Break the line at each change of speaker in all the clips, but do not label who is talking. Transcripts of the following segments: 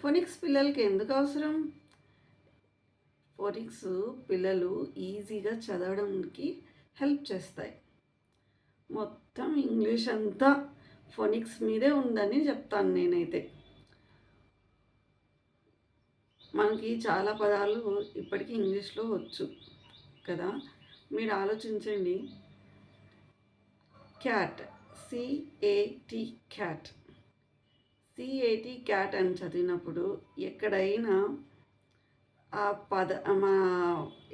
Phonics పిల్లలకి ఎందుకు అవసరం? ఫోనిక్స్ పిల్లలు ఈజీగా చదవడానికి హెల్ప్ చేస్తాయి. మొత్తం ఇంగ్లీష్ అంతా ఫోనిక్స్ మీదే ఉందని చెప్తాను నేనైతే. మనకి చాలా పదాలు ఇప్పటికీ ఇంగ్లీష్లో వచ్చు కదా. మీరు ఆలోచించండి. Cat, CAT cat, CAT cat అని చదివినప్పుడు ఎక్కడైనా ఆ మా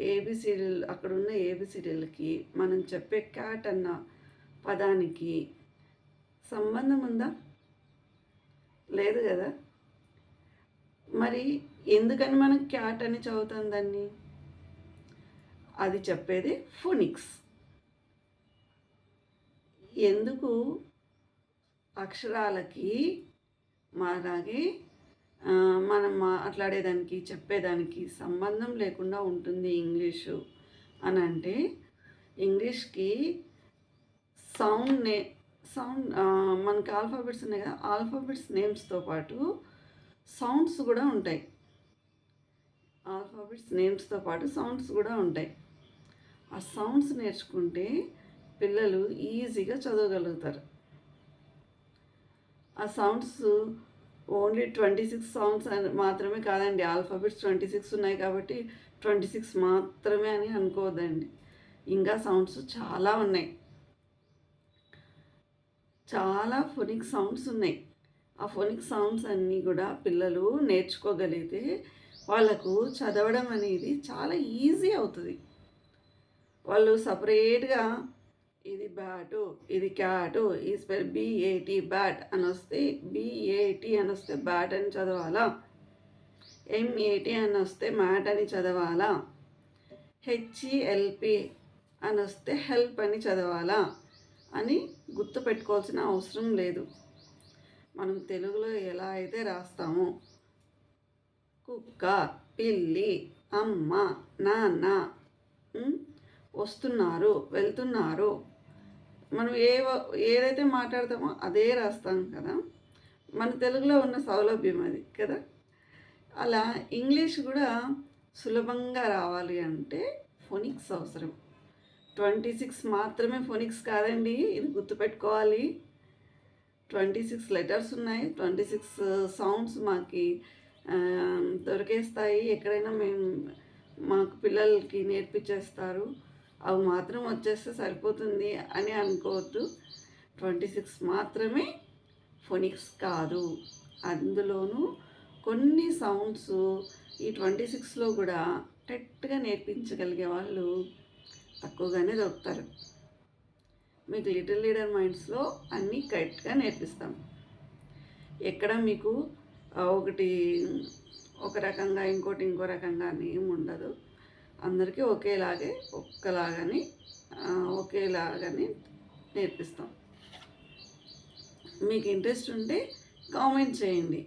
ఏబిసిడీలు అక్కడున్న ఏబిసిడీలకి మనం చెప్పే క్యాట్ అన్న పదానికి సంబంధం ఉందా? లేదు కదా. మరి ఎందుకని మనం క్యాట్ అని చదువుతాం దాన్ని? అది చెప్పేది ఫోనిక్స్. ఎందుకు అక్షరాలకి మాలాగే మనం మాట్లాడేదానికి చెప్పేదానికి సంబంధం లేకుండా ఉంటుంది ఇంగ్లీషు అని అంటే, ఇంగ్లీష్కి సౌండ్ మనకి ఆల్ఫాబెట్స్ ఉన్నాయి కదా, ఆల్ఫాబెట్స్ నేమ్స్తో పాటు సౌండ్స్ కూడా ఉంటాయి. ఆల్ఫాబెట్స్ నేమ్స్తో పాటు సౌండ్స్ కూడా ఉంటాయి. ఆ సౌండ్స్ నేర్చుకుంటే పిల్లలు ఈజీగా చదవగలుగుతారు. ఆ సౌండ్స్ ఓన్లీ 26 సౌండ్స్ మాత్రమే కాదండి. ఆల్ఫాబెట్స్ 26 ఉన్నాయి కాబట్టి 26 మాత్రమే అని అనుకోవద్దండి. ఇంకా సౌండ్స్ చాలా ఉన్నాయి. చాలా ఫోనిక్ సౌండ్స్ ఉన్నాయి. ఆ ఫోనిక్ సౌండ్స్ అన్నీ కూడా పిల్లలు నేర్చుకోగలిగితే వాళ్ళకు చదవడం అనేది చాలా ఈజీ అవుతుంది. వాళ్ళు సపరేట్గా ఇది బ్యాటు, ఇది క్యాటు, ఈ స్పెల్ బిఏటి బ్యాట్ అని వస్తే బిఏటి అని వస్తే బ్యాట్ అని చదవాలా, ఎంఏటి అని వస్తే మ్యాట్ అని చదవాలా, హెచ్ఈఎల్పి అని వస్తే హెల్ప్ అని చదవాలా అని గుర్తుపెట్టుకోవాల్సిన అవసరం లేదు. మనం తెలుగులో ఎలా అయితే రాస్తామో కుక్క, పిల్లి, అమ్మ, నాన్న, వస్తున్నారు, వెళ్తున్నారు, మనం ఏదైతే మాట్లాడతామో అదే రాస్తాం కదా. మన తెలుగులో ఉన్న సౌలభ్యం అది కదా. అలా ఇంగ్లీష్ కూడా సులభంగా రావాలి అంటే ఫోనిక్స్ అవసరం. 26 మాత్రమే ఫోనిక్స్ కాదండి, ఇది గుర్తుపెట్టుకోవాలి. 26 లెటర్స్ ఉన్నాయి, 26 సౌండ్స్ మాకు దొరికేస్తాయి. ఎక్కడైనా మాకు పిల్లలకి నేర్పించేస్తారు. అవి మాత్రం వచ్చేస్తే సరిపోతుంది అని అనుకోవద్దు. 26 మాత్రమే ఫోనిక్స్ కాదు. అందులోనూ కొన్ని సౌండ్స్ ఈ 26లో కూడా కరెక్ట్గా నేర్పించగలిగే వాళ్ళు తక్కువగానే దొరుకుతారు. మీకు లిటిల్ లీడర్ మైండ్స్లో అన్నీ కరెక్ట్గా నేర్పిస్తాం. ఎక్కడ మీకు ఒకటి ఒక రకంగా ఇంకోటి ఇంకో రకంగా ఏమి ఉండదు. అందరికీ ఒకేలాగానే నేర్పిస్తాం. మీకు ఇంట్రెస్ట్ ఉంటే కామెంట్ చేయండి.